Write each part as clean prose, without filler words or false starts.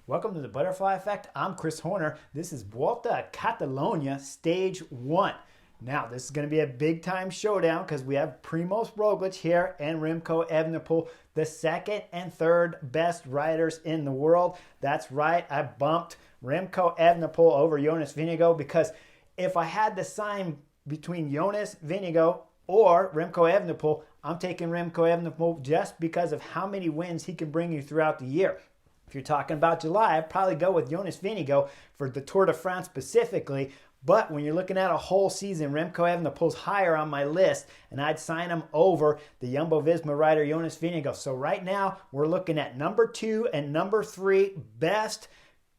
Welcome to the Butterfly Effect. I'm Chris Horner. This is Vuelta a Catalunya Stage 1. Now, this is going to be a big-time showdown because we have Primoz Roglic here and Remco Evenepoel, the second and third best riders in the world. That's right, I bumped Remco Evenepoel over Jonas Vingegaard because if I had to sign between Jonas Vingegaard or Remco Evenepoel, I'm taking Remco Evenepoel just because of how many wins he can bring you throughout the year. If you're talking about July, I'd probably go with Jonas Vingegaard for the Tour de France specifically. But when you're looking at a whole season, Remco Evenepoel's higher on my list, and I'd sign him over the Jumbo-Visma rider Jonas Vingegaard. So right now, we're looking at number 2 and number 3 best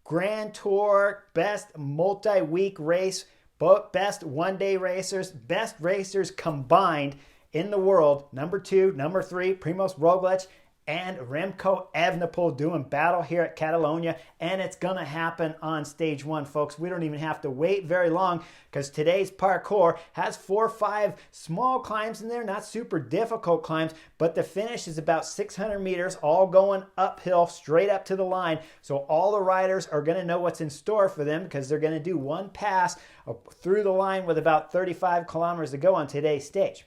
Grand Tour, best multi-week race, best one-day racers, best racers combined in the world. Number 2, number 3, Primoz Roglic and Remco Evenepoel doing battle here at Catalunya, and it's going to happen on Stage 1, folks. We don't even have to wait very long because today's parcours has 4 or 5 small climbs in there, not super difficult climbs, but the finish is about 600 meters, all going uphill, straight up to the line. So all the riders are going to know what's in store for them because they're going to do one pass through the line with about 35 kilometers to go on today's stage.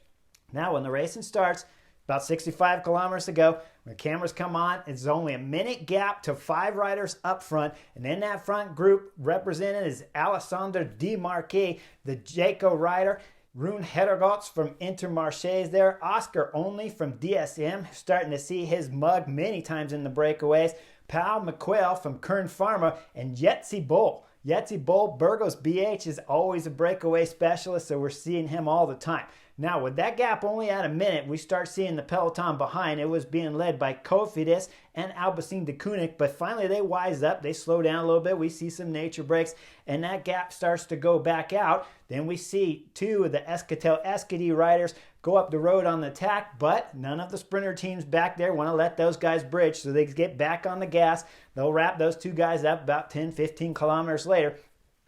Now, when the racing starts, about 65 kilometers to go. When the cameras come on, it's only a minute gap to 5 riders up front. And in that front group, represented is Alessandro Di Marchi, the Jayco rider. Rune Hedergotz from Intermarché is there. Oscar Only from DSM, starting to see his mug many times in the breakaways. Pau McQuail from Kern Pharma, and Jetse Bol. Jetse Bol, Burgos BH, is always a breakaway specialist, so we're seeing him all the time. Now, with that gap only at a minute, we start seeing the peloton behind. It was being led by Cofidis and Alpecin de Koenig, but finally they wise up. They slow down a little bit. We see some nature breaks, and that gap starts to go back out. Then we see 2 of the Euskaltel-Euskadi riders go up the road on the attack, but none of the sprinter teams back there want to let those guys bridge, so they get back on the gas. They'll wrap those 2 guys up about 10, 15 kilometers later.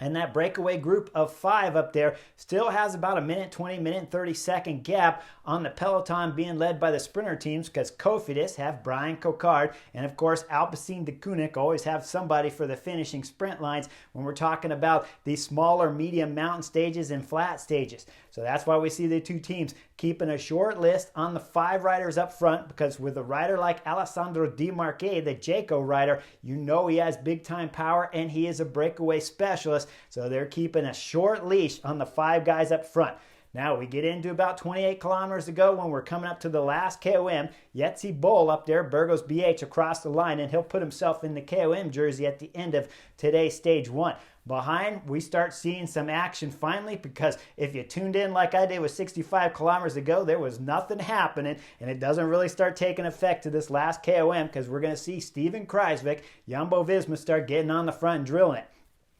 And that breakaway group of 5 up there still has about a minute 20, minute 30-second gap on the peloton being led by the sprinter teams because Cofidis have Brian Cocard, and of course Alpecin de Koenig always have somebody for the finishing sprint lines when we're talking about these smaller medium mountain stages and flat stages. So that's why we see the 2 teams keeping a short list on the 5 riders up front, because with a rider like Alessandro Di Marchi, the Jayco rider, you know he has big time power and he is a breakaway specialist. So they're keeping a short leash on the 5 guys up front. Now we get into about 28 kilometers to go when we're coming up to the last KOM. Jetse Bol up there, Burgos BH across the line, and he'll put himself in the KOM jersey at the end of today's Stage 1. Behind, we start seeing some action finally, because if you tuned in like I did with 65 kilometers to go, there was nothing happening, and it doesn't really start taking effect to this last KOM because we're going to see Steven Kruijswijk, Jumbo-Visma, start getting on the front and drilling it.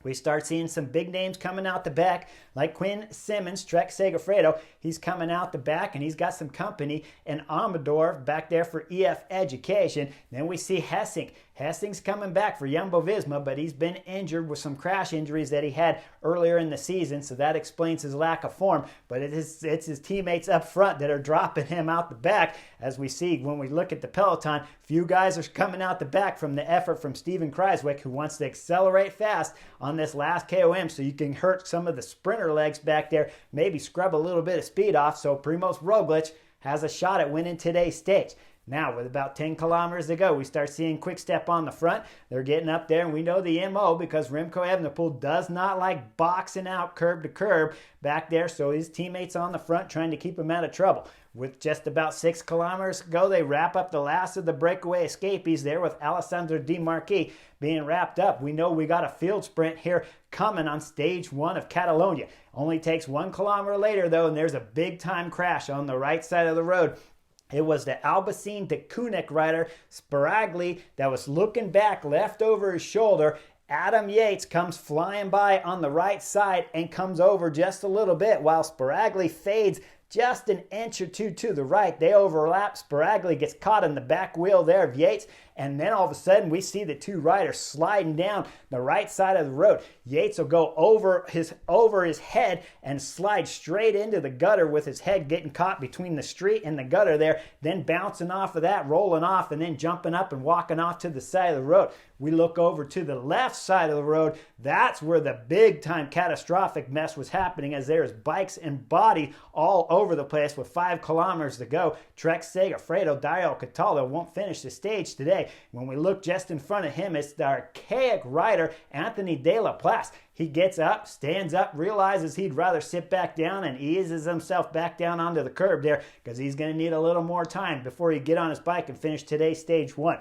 We start seeing some big names coming out the back, like Quinn Simmons, Trek Segafredo. He's coming out the back, and he's got some company. And Amador back there for EF Education. Then we see Hessing. Hessing's coming back for Jumbo-Visma, but he's been injured with some crash injuries that he had earlier in the season, so that explains his lack of form. But it's his teammates up front that are dropping him out the back, as we see when we look at the peloton. Few guys are coming out the back from the effort from Steven Kruijswijk, who wants to accelerate fast on this last KOM so you can hurt some of the sprinter legs back there, maybe scrub a little bit of speed off, so Primoz Roglic has a shot at winning today's stage. Now, with about 10 kilometers to go, we start seeing Quick Step on the front. They're getting up there, and we know the MO because Remco Evenepoel does not like boxing out curb to curb back there, so his teammates on the front trying to keep him out of trouble. With just about 6 kilometers to go, they wrap up the last of the breakaway escapees there with Alessandro Di Marchi being wrapped up. We know we got a field sprint here coming on Stage 1 of Catalunya. Only takes 1 kilometer later, though, and there's a big-time crash on the right side of the road. It was the Alpecin de Koenig rider, Sparagli, that was looking back, left over his shoulder. Adam Yates comes flying by on the right side and comes over just a little bit while Sparagli fades just an inch or two to the right. They overlap. Sparagli gets caught in the back wheel there of Yates, And then all of a sudden, we see the two riders sliding down the right side of the road. Yates will go over his head and slide straight into the gutter with his head getting caught between the street and the gutter there, then bouncing off of that, rolling off, and then jumping up and walking off to the side of the road. We look over to the left side of the road. That's where the big time catastrophic mess was happening, as there's bikes and body all over the place with 5 kilometers to go. Trek Segafredo Dario Cataldo won't finish the stage today. When we look just in front of him, it's the archaic rider Anthony De La Place. He gets up, stands up, realizes he'd rather sit back down, and eases himself back down onto the curb there because he's going to need a little more time before he get on his bike and finish today's stage 1.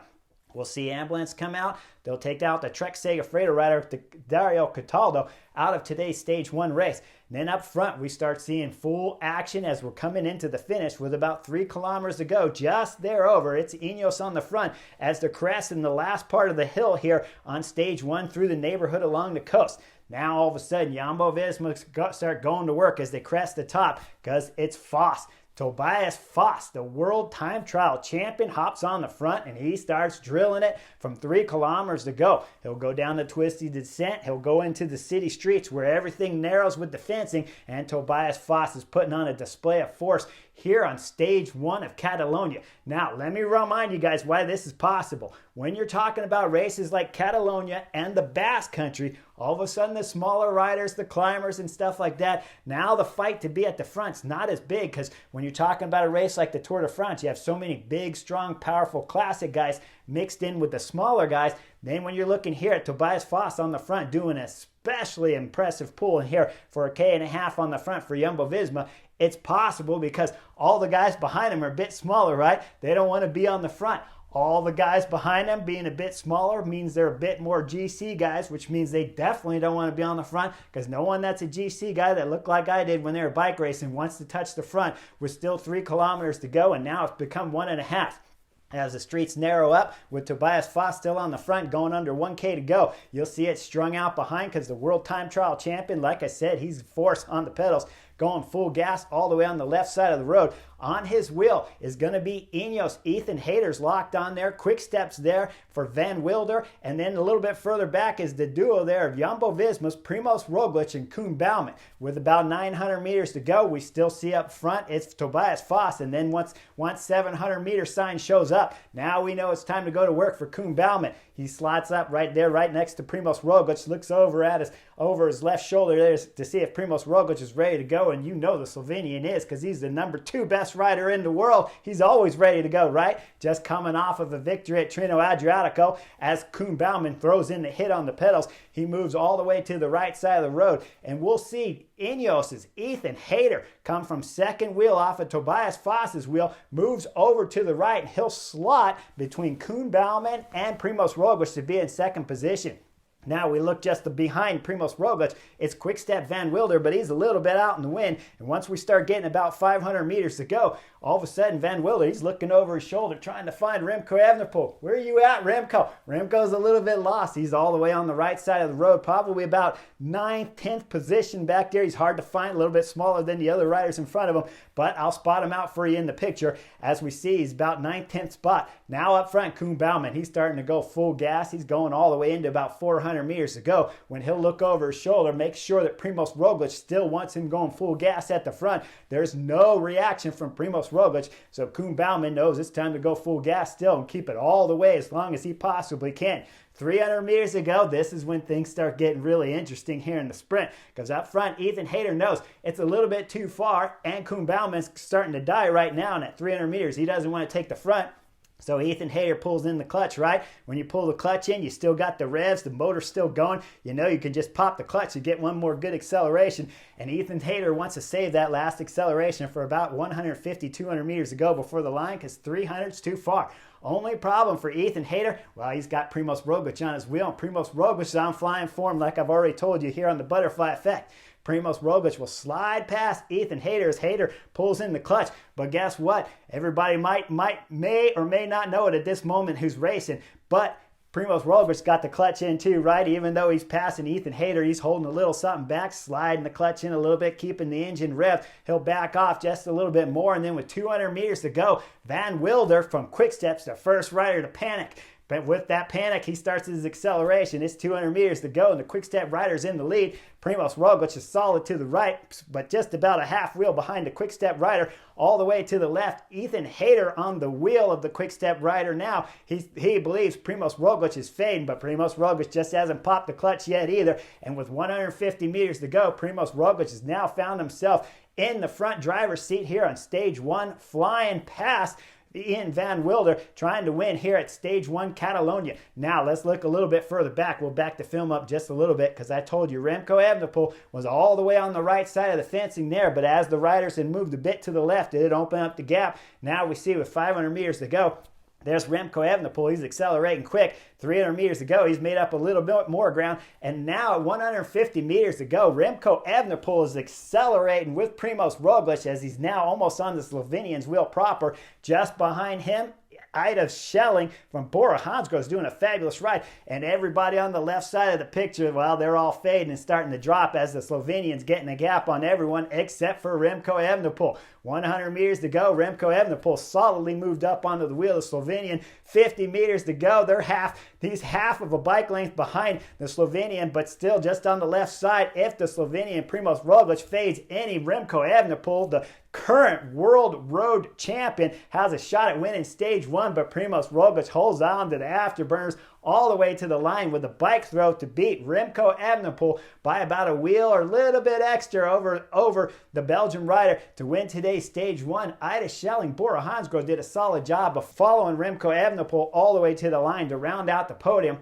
We'll see ambulance come out. They'll take out the Trek Segafredo rider, Dario Cataldo, out of today's stage 1 race. And then up front, we start seeing full action as we're coming into the finish with about 3 kilometers to go. Just there over, it's Ineos on the front as they're cresting the last part of the hill here on stage 1 through the neighborhood along the coast. Now all of a sudden, Jumbo-Visma start going to work as they crest the top because it's Foss. Tobias Foss, the world time trial champion, hops on the front and he starts drilling it from 3 kilometers to go. He'll go down the twisty descent. He'll go into the city streets where everything narrows with the fencing, and Tobias Foss is putting on a display of force here on stage 1 of Catalunya. Now, let me remind you guys why this is possible. When you're talking about races like Catalunya and the Basque Country, all of a sudden the smaller riders, the climbers and stuff like that, now the fight to be at the front's not as big, because when you're talking about a race like the Tour de France, you have so many big, strong, powerful classic guys mixed in with the smaller guys. Then when you're looking here at Tobias Foss on the front doing a especially impressive pull in here for 1.5 K on the front for Jumbo-Visma, it's possible because all the guys behind him are a bit smaller, right? They don't want to be on the front. All the guys behind them being a bit smaller means they're a bit more GC guys, which means they definitely don't want to be on the front, because no one that's a GC guy that looked like I did when they were bike racing wants to touch the front with still 3 kilometers to go, and now it's become 1.5. As the streets narrow up, with Tobias Foss still on the front going under 1K to go, you'll see it strung out behind because the world time trial champion, like I said, he's force on the pedals, going full gas all the way on the left side of the road. On his wheel is going to be Ineos. Ethan Hayter's locked on there. Quick steps there for Van Wilder. And then a little bit further back is the duo there of Jumbo-Visma's Primoz Roglic and Koen Bouwman. With about 900 meters to go, we still see up front it's Tobias Foss. And then once 700 meter sign shows up, now we know it's time to go to work for Koen Bouwman. He slots up right there, right next to Primoz Roglic, looks over his left shoulder there to see if Primoz Roglic is ready to go. And you know the Slovenian is, because he's the number 2 best rider in the world. He's always ready to go, right? Just coming off of a victory at Trino Adriatico, as Koen Bouwman throws in the hit on the pedals, he moves all the way to the right side of the road, and we'll see Ineos's Ethan Hayter come from second wheel off of Tobias Foss's wheel, moves over to the right, and he'll slot between Koen Bouwman and Primoz Roglic to be in second position. Now we look just behind Primoz Roglic. It's Quick-Step Van Wilder, but he's a little bit out in the wind. And once we start getting about 500 meters to go, all of a sudden Van Wilder, he's looking over his shoulder trying to find Remco Evenepoel. Where are you at, Remco? Remco's a little bit lost. He's all the way on the right side of the road, probably about 9th, 10th position back there. He's hard to find, a little bit smaller than the other riders in front of him, but I'll spot him out for you in the picture. As we see, he's about 9th, 10th spot. Now up front, Koen Bouwman, he's starting to go full gas. He's going all the way into about 400 meters to go. When he'll look over his shoulder, make sure that Primoz Roglic still wants him going full gas at the front. There's no reaction from Primoz Roglic, so Koen Bouwman knows it's time to go full gas still and keep it all the way as long as he possibly can. 300 meters to go, this is when things start getting really interesting here in the sprint, because up front, Ethan Hayter knows it's a little bit too far, and Koen Bouwman's starting to die right now, and at 300 meters, he doesn't want to take the front. So Ethan Hayter pulls in the clutch, right? When you pull the clutch in, you still got the revs, the motor's still going. You know you can just pop the clutch and get one more good acceleration. And Ethan Hayter wants to save that last acceleration for about 150, 200 meters to go before the line, because 300's too far. Only problem for Ethan Hayter, well, he's got Primoz Roglic on his wheel, and Primoz Roglic is on flying form, like I've already told you here on the Butterfly Effect. Primoz Roglic will slide past Ethan Hayter as Hayter pulls in the clutch. But guess what? Everybody may or may not know it at this moment who's racing, but Primoz Roglic got the clutch in too, right? Even though he's passing Ethan Hayter, he's holding a little something back, sliding the clutch in a little bit, keeping the engine revved. He'll back off just a little bit more, and then with 200 meters to go, Van Wilder from Quick Steps, the first rider to panic. But with that panic, he starts his acceleration. It's 200 meters to go, and the Quick-Step rider's in the lead. Primoz Roglic is solid to the right, but just about a half wheel behind the Quick-Step rider. All the way to the left, Ethan Hayter on the wheel of the Quick-Step rider now. He believes Primoz Roglic is fading, but Primoz Roglic just hasn't popped the clutch yet either. And with 150 meters to go, Primoz Roglic has now found himself in the front driver's seat here on stage 1, flying past Ian Van Wilder, trying to win here at stage 1 Catalunya. Now let's look a little bit further back. We'll back the film up just a little bit because I told you Remco Evenepoel was all the way on the right side of the fencing there, but as the riders had moved a bit to the left, it had opened up the gap. Now we see with 500 meters to go, there's Remco Evenepoel. He's accelerating quick. 300 meters to go. He's made up a little bit more ground. And now at 150 meters to go, Remco Evenepoel is accelerating with Primoz Roglic as he's now almost on the Slovenian's wheel proper. Just behind him, Ida Schelling from Bora Hansgrohe is doing a fabulous ride. And everybody on the left side of the picture, well, they're all fading and starting to drop as the Slovenians getting a gap on everyone except for Remco Evenepoel. 100 meters to go. Remco Evenepoel solidly moved up onto the wheel of Slovenian. 50 meters to go. He's half of a bike length behind the Slovenian, but still just on the left side. If the Slovenian Primoz Roglic fades any, Remco Evenepoel, the current world road champion, has a shot at winning stage 1, but Primoz Roglic holds on to the afterburners all the way to the line with a bike throw to beat Remco Evenepoel by about a wheel or a little bit extra over the Belgian rider to win today's stage 1. Ida Schelling, Bora Hansgrohe did a solid job of following Remco Evenepoel all the way to the line to round out the podium.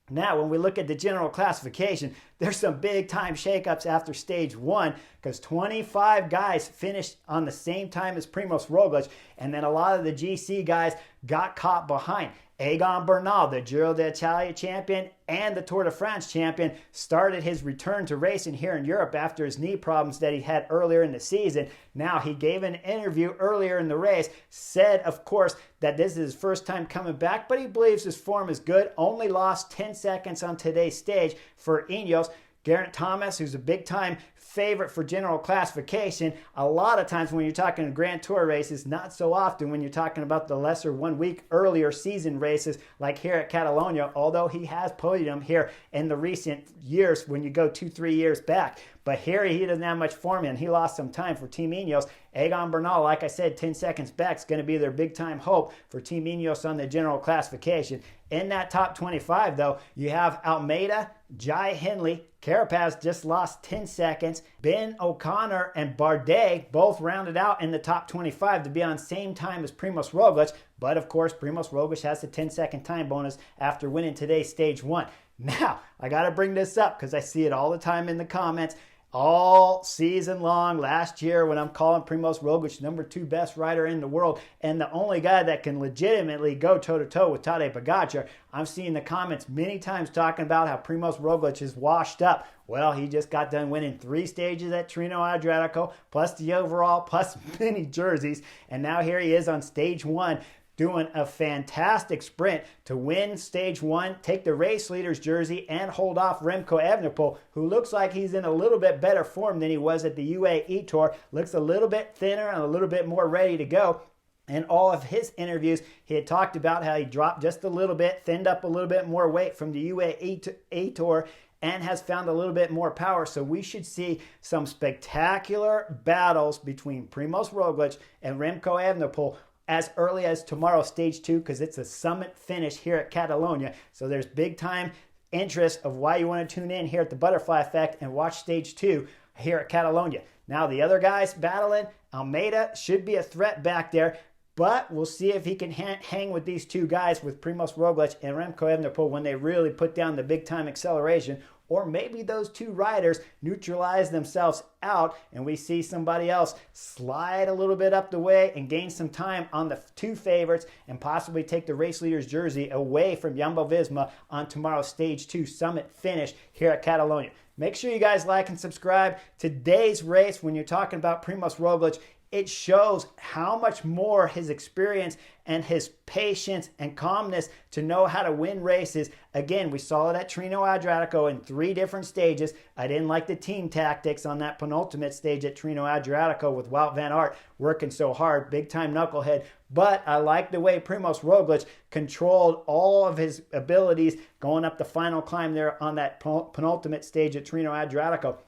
Now, when we look at the general classification, there's some big-time shakeups after stage 1 because 25 guys finished on the same time as Primoz Roglic, and then a lot of the GC guys got caught behind. Egan Bernal, the Giro d'Italia champion and the Tour de France champion, started his return to racing here in Europe after his knee problems that he had earlier in the season. Now, he gave an interview earlier in the race, said, of course, that this is his first time coming back, but he believes his form is good. Only lost 10 seconds on today's stage for Ineos. Geraint Thomas, who's a big-time favorite for general classification, a lot of times when you're talking Grand Tour races, not so often when you're talking about the lesser 1 week earlier season races like here at Catalunya, although he has podiumed here in the recent years when you go 2-3 years back. But here he doesn't have much form and he lost some time for Team Ineos. Egan Bernal, like I said, 10 seconds back is going to be their big-time hope for Team Ineos on the general classification. In that top 25, though, you have Almeida, Jai Hindley, Carapaz just lost 10 seconds. Ben O'Connor and Bardet both rounded out in the top 25 to be on same time as Primoz Roglic. But, of course, Primoz Roglic has a 10-second time bonus after winning today's stage 1. Now, I got to bring this up because I see it all the time in the comments. All season long last year when I'm calling Primoz Roglic number 2 best rider in the world and the only guy that can legitimately go toe-to-toe with Tadej Pogačar, I'm seeing the comments many times talking about how Primoz Roglic is washed up. Well, he just got done winning 3 stages at Trino Adriatico, plus the overall, plus many jerseys, and now here he is on stage 1 doing a fantastic sprint to win stage 1, take the race leader's jersey, and hold off Remco Evenepoel, who looks like he's in a little bit better form than he was at the UAE Tour. Looks a little bit thinner and a little bit more ready to go. In all of his interviews, he had talked about how he dropped just a little bit, thinned up a little bit more weight from the UAE Tour, and has found a little bit more power. So we should see some spectacular battles between Primoz Roglic and Remco Evenepoel as early as tomorrow, stage 2, because it's a summit finish here at Catalunya. So there's big time interest of why you want to tune in here at the Butterfly Effect and watch stage 2 here at Catalunya. Now the other guys battling, Almeida should be a threat back there, but we'll see if he can hang with these 2 guys, with Primoz Roglic and Remco Evenepoel, when they really put down the big time acceleration. Or maybe those 2 riders neutralize themselves out and we see somebody else slide a little bit up the way and gain some time on the 2 favorites and possibly take the race leader's jersey away from Jumbo-Visma on tomorrow's stage 2 summit finish here at Catalunya. Make sure you guys like and subscribe. Today's race, when you're talking about Primoz Roglic, it shows how much more his experience and his patience and calmness to know how to win races. Again, we saw it at Trino Adriatico in 3 different stages. I didn't like the team tactics on that penultimate stage at Trino Adriatico with Wout van Aert working so hard, big time knucklehead. But I like the way Primož Roglic controlled all of his abilities going up the final climb there on that penultimate stage at Trino Adriatico.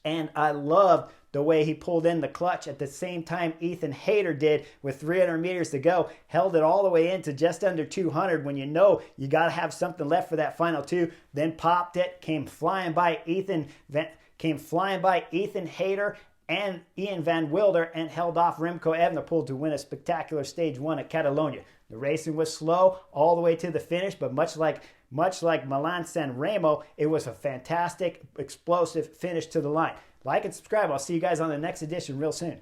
And I loved the way he pulled in the clutch at the same time Ethan Hayter did with 300 meters to go. Held it all the way into just under 200 when you know you got to have something left for that final 2. Then popped it, came flying by Ethan Hayter and Ian Van Wilder and held off Remco Evenepoel to win a spectacular Stage 1 at Catalunya. The racing was slow all the way to the finish, but much like Milan-San Remo, it was a fantastic, explosive finish to the line. Like and subscribe. I'll see you guys on the next edition real soon.